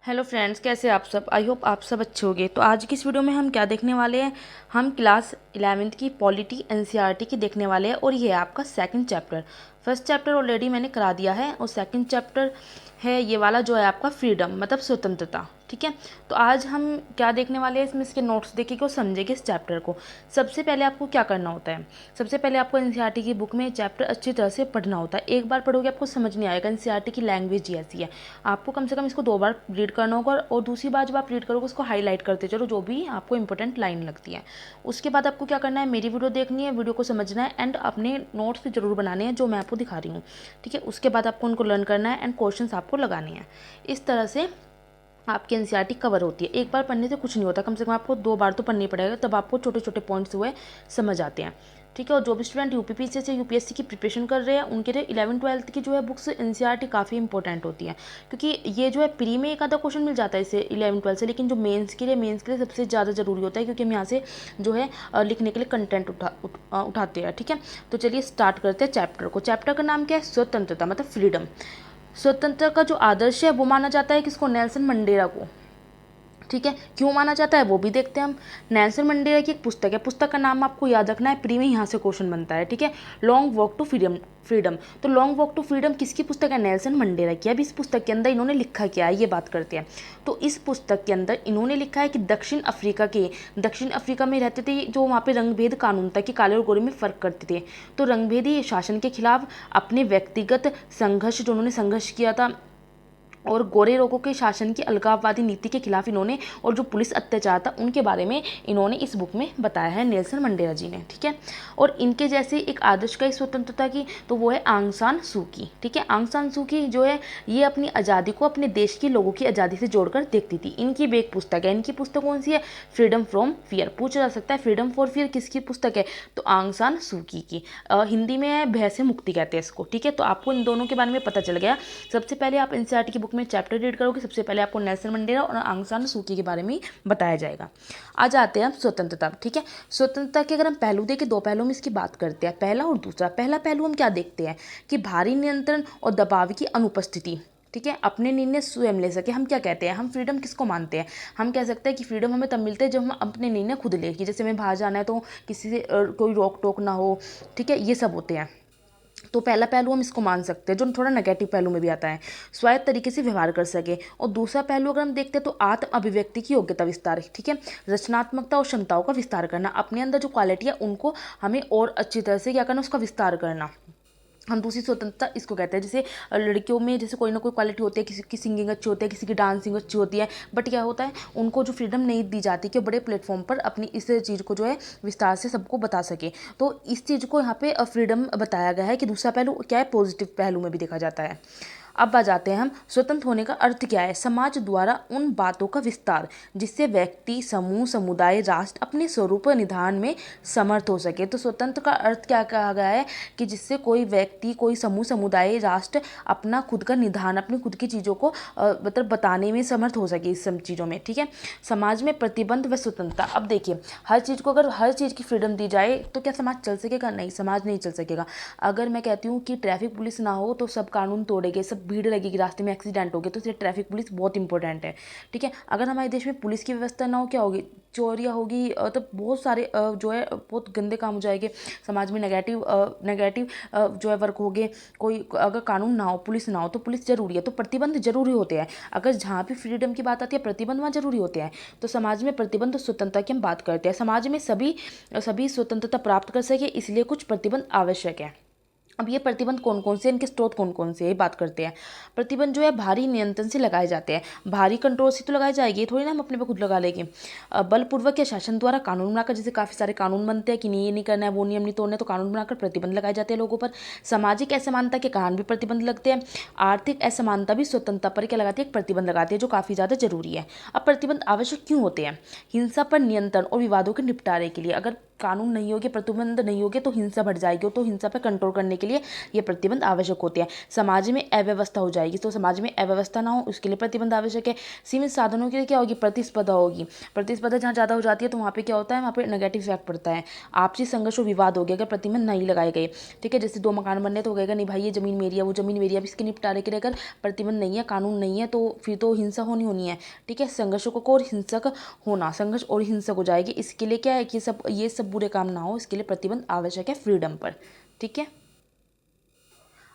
Hello friends, कैसे आप सब। आई होप आप सब अच्छे होंगे। तो आज की इस वीडियो में हम क्या देखने वाले हैं, हम क्लास 11वीं की पॉलिटी एनसीईआरटी की देखने वाले हैं। और ये है आपका second chapter. First chapter already मैंने करा दिया है और सेकंड चैप्टर है ये वाला जो है आपका फ्रीडम, मतलब स्वतंत्रता। ठीक है, तो आज हम क्या देखने वाले हैं, इसमें इसके नोट्स देखेंगे और समझेंगे इस चैप्टर को। सबसे पहले आपको क्या करना होता है, सबसे पहले आपको एनसीईआरटी की बुक में चैप्टर अच्छी तरह से पढ़ना होता है। एक बार पढ़ोगे आपको समझ नहीं आएगा, एनसीईआरटी की लैंग्वेज ही ऐसी है। आपको कम से कम इसको 2 बार रीड करना होगा और दूसरी बार जब आप रीड करोगे उसको हाईलाइट करते चलो, जो भी आपको इंपॉर्टेंट लाइन लगती है। उसके बाद आपको क्या करना है, मेरी वीडियो देखनी है, वीडियो को समझना है एंड अपने नोट्स जरूर बनाने हैं जो मैं आपको दिखा रही हूँ। ठीक है, उसके बाद आपको उनको लर्न करना है एंड क्वेश्चंस आपको लगाने हैं। इस तरह से आपकी एनसीईआरटी कवर होती है। एक बार पढ़ने से कुछ नहीं होता, कम से कम आपको 2 बार तो पढ़नी पड़ेगा, तब आपको छोटे छोटे पॉइंट्स हुए समझ आते हैं। ठीक है, और जो भी स्टूडेंट यूपीपीसी से यूपीएससी की प्रिपरेशन कर रहे हैं उनके लिए 11वीं-12वीं की जो है बुक्स एनसीईआरटी काफ़ी इंपॉर्टेंट होती है, क्योंकि ये जो है प्री में एक आधा क्वेश्चन मिल जाता है इसे 11वीं-12वीं से, लेकिन जो मेंस के लिए सबसे ज़्यादा ज़रूरी होता है, क्योंकि हम यहाँ से जो है लिखने के लिए कंटेंट उठाते हैं। ठीक है, तो चलिए स्टार्ट करते हैं चैप्टर को। चैप्टर का नाम क्या है, स्वतंत्रता मतलब फ्रीडम। स्वतंत्रता का जो आदर्श है वो माना जाता है किसको, नेल्सन मंडेला को। ठीक है, क्यों माना जाता है वो भी देखते हैं हम। नेल्सन मंडेला की एक पुस्तक है, पुस्तक का नाम आपको याद रखना है, प्री में यहाँ से क्वेश्चन बनता है। ठीक है, long walk to freedom. Freedom तो लॉन्ग वॉक टू फ्रीडम किसकी पुस्तक है, नेल्सन मंडेला की। अब इस पुस्तक के अंदर इन्होंने लिखा क्या है ये बात करते हैं। तो इस पुस्तक के अंदर इन्होंने लिखा है कि दक्षिण अफ्रीका में रहते थे जो वहाँ पे रंगभेद कानून था कि काले और गोरे में फ़र्क करते थे। तो रंगभेदी शासन के खिलाफ अपने व्यक्तिगत संघर्ष जो उन्होंने संघर्ष किया था, और गोरे लोगों के शासन की अलगाववादी नीति के खिलाफ इन्होंने, और जो पुलिस अत्याचार था उनके बारे में इन्होंने इस बुक में बताया है नेल्सन मंडेला जी ने। ठीक है, और इनके जैसे एक आदर्श का स्वतंत्रता की तो वो है आंग सान सू की। ठीक है, आंग सान सू की जो है ये अपनी आज़ादी को अपने देश के लोगों की आज़ादी से जोड़कर देखती थी। इनकी भी एक पुस्तक है, इनकी पुस्तक कौन सी है, फ्रीडम फ्रॉम फियर। पूछा जा सकता है फ्रीडम फॉर फियर किसकी पुस्तक है, तो आंग सान सू की। हिंदी में है भय से मुक्ति कहते हैं इसको। ठीक है, तो आपको इन दोनों के बारे में पता चल गया। सबसे पहले आप एनसीईआरटी की बुक में चैप्टर रीड करोगे, सबसे पहले आपको नेल्सन मंडेला और आंग सान सू की के बारे में बताया जाएगा। आ जाते हैं हम स्वतंत्रता। ठीक है, स्वतंत्रता के अगर हम पहलू देखें, 2 पहलुओं में इसकी बात करते हैं, पहला और दूसरा। पहला पहलू हम क्या देखते हैं कि भारी नियंत्रण और दबाव की अनुपस्थिति। ठीक है, अपने निर्णय स्वयं ले सके। हम क्या कहते हैं, हम फ्रीडम किसको मानते हैं, हम कह सकते हैं कि फ्रीडम हमें तब मिलते हैं जब हम अपने निर्णय खुद ले, कि जैसे हमें बाहर जाना है तो किसी से कोई रोक टोक ना हो। ठीक है, ये सब होते हैं। तो पहला पहलू हम इसको मान सकते हैं, जो थोड़ा नेगेटिव पहलू में भी आता है, स्वायत्त तरीके से व्यवहार कर सके। और दूसरा पहलू अगर हम देखते हैं तो आत्म अभिव्यक्ति की योग्यता विस्तार। ठीक है, रचनात्मकता और क्षमताओं का विस्तार करना, अपने अंदर जो क्वालिटी है उनको हमें और अच्छी तरह से क्या करना, उसका विस्तार करना। हम दूसरी स्वतंत्रता इसको कहते हैं। जैसे लड़कियों में जैसे कोई ना कोई क्वालिटी होती है, किसी की सिंगिंग अच्छी होती है, किसी की डांसिंग अच्छी होती है, बट क्या होता है उनको जो फ्रीडम नहीं दी जाती कि बड़े प्लेटफॉर्म पर अपनी इस चीज़ को जो है विस्तार से सबको बता सके। तो इस चीज़ को यहाँ पे फ्रीडम बताया गया है कि दूसरा पहलू क्या है, पॉजिटिव पहलू में भी देखा जाता है। अब आ जाते हैं हम, स्वतंत्र होने का अर्थ क्या है, समाज द्वारा उन बातों का विस्तार जिससे व्यक्ति, समूह, समुदाय, राष्ट्र अपने स्वरूप निधान में समर्थ हो सके। तो स्वतंत्र का अर्थ क्या कहा गया है कि जिससे कोई व्यक्ति, कोई समूह, समुदाय, राष्ट्र अपना खुद का निधान, अपनी खुद की चीज़ों को मतलब बताने में समर्थ हो सके इस सब चीज़ों में। ठीक है, समाज में प्रतिबंध व स्वतंत्रता। अब देखिए, हर चीज़ को अगर हर चीज़ की फ्रीडम दी जाए तो क्या समाज चल सकेगा, नहीं, समाज नहीं चल सकेगा। अगर मैं कहती हूँ कि ट्रैफिक पुलिस ना हो तो सब कानून तोड़ेंगे, सब भीड़ लगेगी, रास्ते में एक्सीडेंट हो गए, तो इसलिए ट्रैफिक पुलिस बहुत इंपॉर्टेंट है। ठीक है, अगर हमारे देश में पुलिस की व्यवस्था ना हो क्या होगी, चोरियाँ होगी, तो बहुत सारे जो है बहुत गंदे काम हो जाएंगे समाज में, नेगेटिव जो है वर्क हो गए। कोई अगर कानून ना हो, पुलिस ना हो, तो पुलिस जरूरी है, तो प्रतिबंध जरूरी होते हैं। अगर जहाँ भी फ्रीडम की बात आती है प्रतिबंध वहाँ जरूरी होते हैं। तो समाज में प्रतिबंध और स्वतंत्रता की हम बात करते हैं। समाज में सभी स्वतंत्रता प्राप्त कर सके इसलिए कुछ प्रतिबंध आवश्यक है। अब ये प्रतिबंध कौन कौन से, इनके स्रोत कौन कौन से, ये बात करते हैं। प्रतिबंध जो है भारी नियंत्रण से लगाए जाते हैं, भारी कंट्रोल से तो लगाए जाएगी, ये थोड़ी ना हम अपने पे खुद लगा लेंगे। बलपूर्वक या शासन द्वारा कानून बनाकर, जैसे काफ़ी सारे कानून बनते हैं कि नहीं ये नहीं करना है, वो नियम नहीं तोड़ना है, तो कानून बनाकर प्रतिबंध लगाए जाते हैं लोगों पर। सामाजिक असमानता के कारण भी प्रतिबंध लगते हैं। आर्थिक असमानता भी स्वतंत्रता पर क्या लगाती है, एक प्रतिबंध लगाती है, जो काफ़ी ज़्यादा जरूरी है। अब प्रतिबंध आवश्यक क्यों होते हैं, हिंसा पर नियंत्रण और विवादों के निपटारे के लिए। अगर कानून नहीं होगी, प्रतिबंध नहीं होगी तो हिंसा बढ़ जाएगी। तो हिंसा पर कंट्रोल करने के लिए ये प्रतिबंध आवश्यक होते हैं। समाज में अव्यवस्था हो जाएगी, तो समाज में अव्यवस्था ना हो उसके लिए प्रतिबंध आवश्यक है। सीमित साधनों के लिए क्या होगी, प्रतिस्पर्धा होगी। प्रतिस्पर्धा जहाँ ज़्यादा हो जाती है तो वहाँ पे क्या होता है, वहाँ पे नेगेटिव इफेक्ट पड़ता है। आपसी संघर्ष और विवाद हो गया अगर प्रतिबंध नहीं लगाए गए। ठीक है, जैसे 2 मकान बनने तो हो गएगा नहीं भाई ये ज़मीन मेरी है, वो ज़मीन मेरी है। अब इसके निपटारे के लिए अगर प्रतिबंध नहीं है, कानून नहीं है, तो फिर तो हिंसा होनी है। ठीक है, संघर्षों को और हिंसक होना, संघर्ष और हिंसक हो जाएगी। इसके लिए क्या है कि ये सब बुरे काम ना हो, इसके लिए प्रतिबंध आवश्यक है फ्रीडम पर। ठीक है,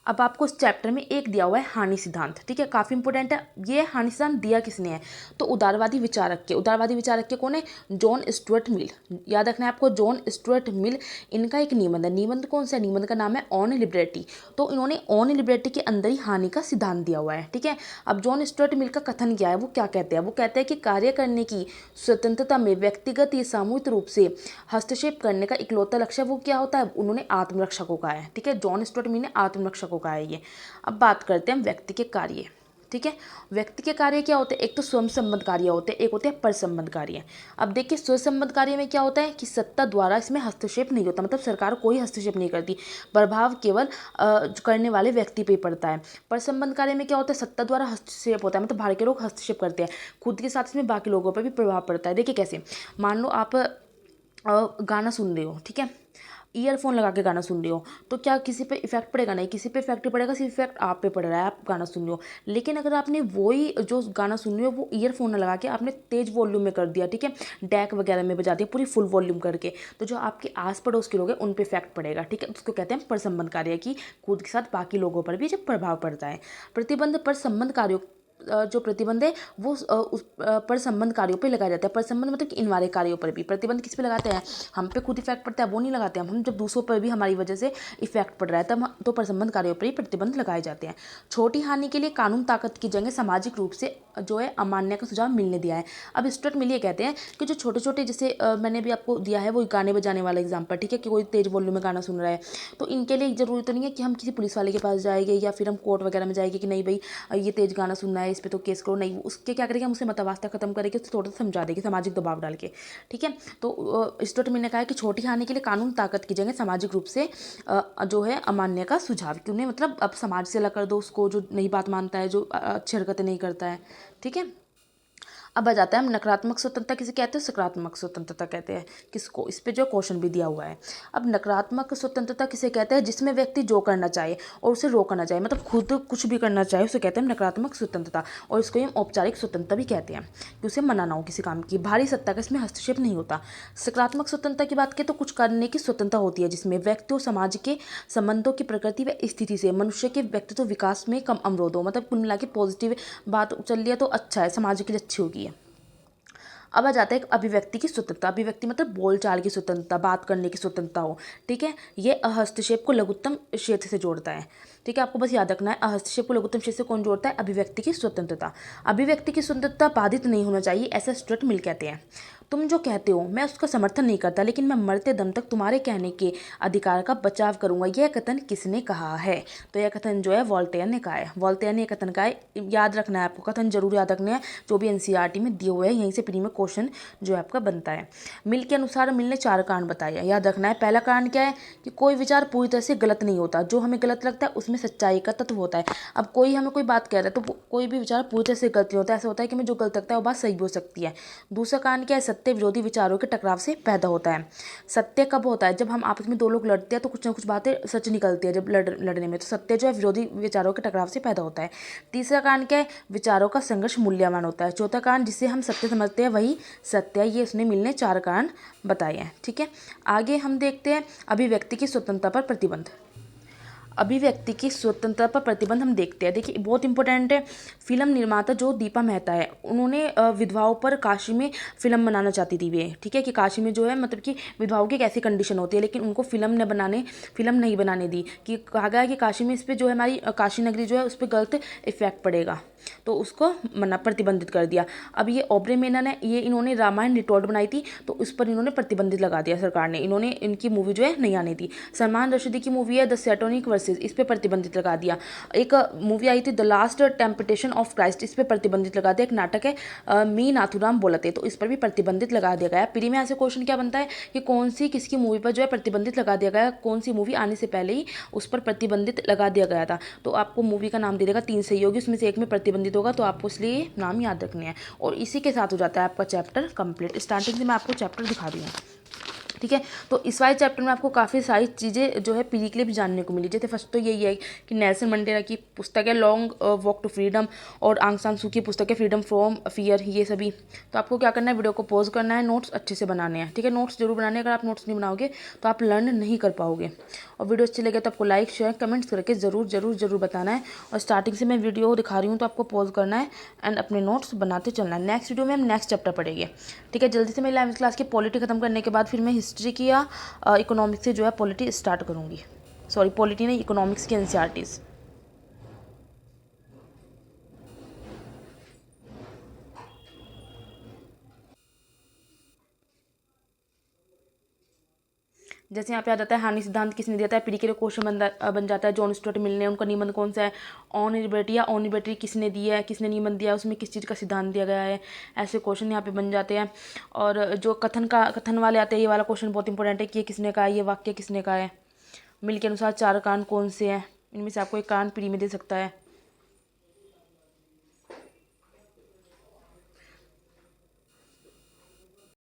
अब आपको इस चैप्टर में एक दिया हुआ है हानि सिद्धांत। ठीक है, काफ़ी इंपॉर्टेंट है। ये हानि सिद्धांत दिया किसने है, तो उदारवादी विचारक के। उदारवादी विचारक के कौन है, जॉन स्टुअर्ट मिल। याद रखना है आपको, जॉन स्टुअर्ट मिल, इनका एक निबंध है। निबंध कौन सा है, निबंध का नाम है ऑन लिबर्टी। तो इन्होंने ऑन लिबर्टी के अंदर ही हानि का सिद्धांत दिया हुआ है। ठीक है, अब जॉन स्टुअर्ट मिल का कथन क्या है, वो क्या कहते हैं, वो कहते हैं कि कार्य करने की स्वतंत्रता में व्यक्तिगत या सामूहिक रूप से हस्तक्षेप करने का इकलौता लक्ष्य वो क्या होता है, उन्होंने आत्मरक्षा को कहा है। ठीक है, जॉन स्टुअर्ट मिल ने आत्मरक्षा को कहा है ये। अब बात करते हैं हम व्यक्ति के कार्य। ठीक है, व्यक्ति के कार्य क्या होते हैं, एक तो स्वयं संबद्ध कार्य होते हैं, एक होते हैं परसंबद्ध कार्य। अब देखिए स्वयं संबद्ध कार्य में क्या होता है कि सत्ता द्वारा इसमें हस्तक्षेप नहीं होता, मतलब सरकार कोई हस्तक्षेप नहीं करती, प्रभाव केवल करने वाले व्यक्ति पे पड़ता है। परसंबद्ध कार्य में क्या होता है, सत्ता द्वारा हस्तक्षेप होता है, मतलब बाहर के लोग हस्तक्षेप करते हैं, खुद के साथ इसमें बाकी लोगों पर भी प्रभाव पड़ता है। देखिए कैसे, मान लो आप गाना सुन रहे हो, ठीक है, ईयरफोन लगा के गाना सुन रहे हो, तो क्या किसी पे इफेक्ट पड़ेगा, नहीं, किसी पे इफेक्ट नहीं पड़ेगा, सिर्फ इफेक्ट आप पे पड़ रहा है, आप गाना सुन रहे हो। लेकिन अगर आपने वही जो गाना सुन रहे हो वो ईयरफोन लगा के आपने तेज वॉल्यूम में कर दिया, ठीक है, डैक वगैरह में बजा दिया पूरी फुल वॉल्यूम करके, तो जो आपके आस पड़ोस के लोग हैं उन पे इफेक्ट पड़ेगा। ठीक है, उसको कहते हैं परसंबंध कार्य, की खुद के साथ बाकी लोगों पर भी जब प्रभाव पड़ता है। प्रतिबंध पर संबंध कार्यों जो प्रतिबंध है वो उस पर संबंध कार्यों पे लगाया जाता है। पर संबंध मतलब कि इन वाले कार्यों पर भी। प्रतिबंध किस पे लगाते हैं, हम पे खुद इफेक्ट पड़ता है वो नहीं लगाते हम जब दूसरों पर भी हमारी वजह से इफेक्ट पड़ रहा है तब तो पर संबंध कार्यों पर ही प्रतिबंध लगाए जाते हैं। छोटी हानि के लिए कानून ताकत की जगह सामाजिक रूप से जो है अमान्य का सुझाव मिलने दिया है। अब स्टुअर्ट मिल ये कहते हैं कि जो छोटे छोटे, जैसे मैंने भी आपको दिया है वो गाने बजाने वाला एग्जाम्पल, ठीक है, कि कोई तेज वॉल्यूम में गाना सुन रहा है, तो इनके लिए जरूरी तो नहीं है कि हम किसी पुलिस वाले के पास जाएंगे या फिर हम कोर्ट वगैरह में जाएंगे कि नहीं भाई ये तेज गाना सुनना है, इस पर तो केस करो, नहीं, उसके क्या करेंगे, हम उसे मतवास्ता खत्म करेंगे, उसको थोड़ा सा समझा देंगे सामाजिक दबाव डाल के। ठीक है, तो स्टुअर्ट मिल ने कहा है कि छोटी हानि के लिए कानून ताकत की जगह सामाजिक रूप से जो है अमान्य का सुझाव, कि उन्हें मतलब अब समाज से अलग कर दो उसको जो नई बात मानता है, जो अच्छी हरकतें नहीं करता है। ठीक है, अब आ जाता है हम नकारात्मक स्वतंत्रता किसे कहते हैं, सकारात्मक स्वतंत्रता कहते हैं किसको, इस पे जो क्वेश्चन भी दिया हुआ है। अब नकारात्मक स्वतंत्रता किसे कहते हैं, जिसमें व्यक्ति जो करना चाहे और उसे रोकना ना चाहे, मतलब खुद कुछ भी करना चाहे उसे कहते हैं नकारात्मक स्वतंत्रता, और इसको हम औपचारिक स्वतंत्रता भी कहते हैं कि उसे मना ना हो किसी काम की, भारी सत्ता का इसमें हस्तक्षेप नहीं होता। सकारात्मक स्वतंत्रता की बात करें तो कुछ करने की स्वतंत्रता होती है जिसमें व्यक्ति और समाज के संबंधों की प्रकृति व स्थिति से मनुष्य के व्यक्तित्व विकास में कम अवरोध हो, मतलब कुल मिला के पॉजिटिव बात चल रही है तो अच्छा है, समाज के लिए अच्छी होगी। अब आ जाता है अभिव्यक्ति की स्वतंत्रता। अभिव्यक्ति मतलब बोलचाल की स्वतंत्रता, बात करने की स्वतंत्रता हो। ठीक है, ये हस्तक्षेप को लघुत्तम क्षेत्र से जोड़ता है। ठीक है, आपको बस याद रखना है हस्तक्षेप को लघुत्तम क्षेत्र से कौन जोड़ता है, अभिव्यक्ति की स्वतंत्रता। अभिव्यक्ति की स्वतंत्रता बाधित नहीं होना चाहिए, ऐसा स्टुअर्ट मिल कहते हैं। तुम जो कहते हो मैं उसका समर्थन नहीं करता, लेकिन मैं मरते दम तक तुम्हारे कहने के अधिकार का बचाव करूंगा। यह कथन किसने कहा है, तो यह कथन जो है वोल्टेयर ने कहा है। वोल्टेयर ने यह कथन कहा है, याद रखना है आपको, कथन जरूर याद रखना है, जो भी एनसीईआरटी में दिए हुए हैं, यहीं से प्री में क्वेश्चन जो है आपका बनता है। मिल के अनुसार मिल ने 4 कारण बताए, याद रखना है। पहला कारण क्या है कि कोई विचार पूरी तरह से गलत नहीं होता, जो हमें गलत लगता है उसमें सच्चाई का तत्व होता है। अब कोई हमें कोई बात कह रहा है तो कोई भी विचार पूरी तरह से गलत नहीं होता, ऐसा होता है कि हमें जो गलत लगता है वो बात सही भी हो सकती है। दूसरा कारण क्या है, सत्य विरोधी विचारों के टकराव से पैदा होता है। सत्य कब होता है, जब हम आपस में 2 लोग लड़ते हैं तो कुछ ना कुछ बातें सच निकलती है, जब लड़ने में, तो सत्य जो है विरोधी विचारों के टकराव से पैदा होता है। तीसरा कारण क्या है, विचारों का संघर्ष मूल्यवान होता है। चौथा कारण, जिसे हम सत्य समझते हैं वही सत्य है। ये उसने मिलने 4 कारण बताए हैं। ठीक है, आगे हम देखते हैं अभिव्यक्ति की स्वतंत्रता पर प्रतिबंध। अभिव्यक्ति की स्वतंत्रता पर प्रतिबंध हम देखते हैं। देखिए बहुत इंपॉर्टेंट है। फिल्म निर्माता जो दीपा मेहता है, उन्होंने विधवाओं पर काशी में फिल्म बनाना चाहती थी वे, ठीक है, कि काशी में जो है मतलब कि विधवाओं की कैसी कंडीशन होती है, लेकिन उनको फिल्म नहीं बनाने दी, कि कहा गया कि काशी में इस पर जो है हमारी काशी नगरी जो है उस पर गलत इफेक्ट पड़ेगा। तो उसको मना प्रतिबंधित कर दिया। अब ये ओबरे मेनन है, ये इन्होंने रामायण रिटोल्ड बनाई थी, तो उस पर इन्होंने प्रतिबंधित लगा दिया सरकार ने, इन्होंने इनकी मूवी जो है नहीं आनी थी। सलमान रशीदी की मूवी है द सैटोनिक वर्सेस, इस पर प्रतिबंधित लगा दिया। एक मूवी आई थी the last temptation of Christ, इस पर प्रतिबंधित लगा दिया। एक नाटक है मी नाथुराम बोलते, तो इस पर भी प्रतिबंधित लगा दिया गया। प्री में ऐसे क्वेश्चन क्या बनता है कि कौन सी किसकी मूवी पर जो है प्रतिबंधित लगा दिया गया, कौन सी मूवी आने से पहले ही उस पर प्रतिबंधित लगा दिया गया था। तो आपको मूवी का नाम दे देगा, 3 सहयोगी, उसमें से एक में प्रतिबंधित होगा, तो आपको इसलिए नाम याद रखने हैं। और इसी के साथ हो जाता है आपका चैप्टर कंप्लीट। स्टार्टिंग से मैं आपको चैप्टर दिखा रही हूँ, ठीक है। तो इस वाले चैप्टर में आपको काफ़ी सारी चीज़ें जो है प्री के लिए भी जानने को मिली। जैसे फर्स्ट तो यही है कि नेल्सन मंडेला की पुस्तक है लॉन्ग वॉक टू फ्रीडम, और आंग सान सू की पुस्तक है फ्रीडम फ्रॉम फियर, ये सभी। तो आपको क्या करना है, वीडियो को पॉज करना है, नोट्स अच्छे से बनाने हैं, ठीक है। नोट्स जरूर बनाने हैं, अगर आप नोट्स नहीं बनाओगे तो आप लर्न नहीं कर पाओगे। और वीडियो अच्छी लगे तो आपको लाइक शेयर कमेंट्स करके ज़रूर ज़रूर ज़रूर बताना है। और स्टार्टिंग से मैं वीडियो दिखा रही हूँ तो आपको पॉज करना है एंड अपने नोट्स बनाते चलना है। नेक्स्ट वीडियो में हम नेक्स्ट चैप्टर पढ़ेंगे, ठीक है। जल्दी से मैं 11वीं क्लास की पॉलिटी खत्म करने के बाद फिर मैं हिस्ट्री की या इकोनॉमिक्स से जो है पॉलिटी स्टार्ट करूँगी। सॉरी, पॉलिटी नहीं, इकोनॉमिक्स की एनसीईआरटीज़। जैसे यहाँ पे आ जाता है हानि सिद्धांत किसने दिया था, प्री के लिए क्वेश्चन बन जाता है। जॉन स्टुअर्ट मिल ने, उनका निबंध कौन सा है। ऑन लिबर्टी या ऑन लिबर्टी किसने दी है, किसने निबंध दिया, उसमें किस चीज़ का सिद्धांत दिया गया है, ऐसे क्वेश्चन यहाँ पे बन जाते हैं। और जो कथन वाले आते हैं, ये वाला क्वेश्चन बहुत इंपॉर्टेंट है कि ये किसने कहा है, ये वाक्य किसने कहा है। मिल के अनुसार 4 कारण कौन से हैं, इनमें से आपको एक कारण प्री में दे सकता है।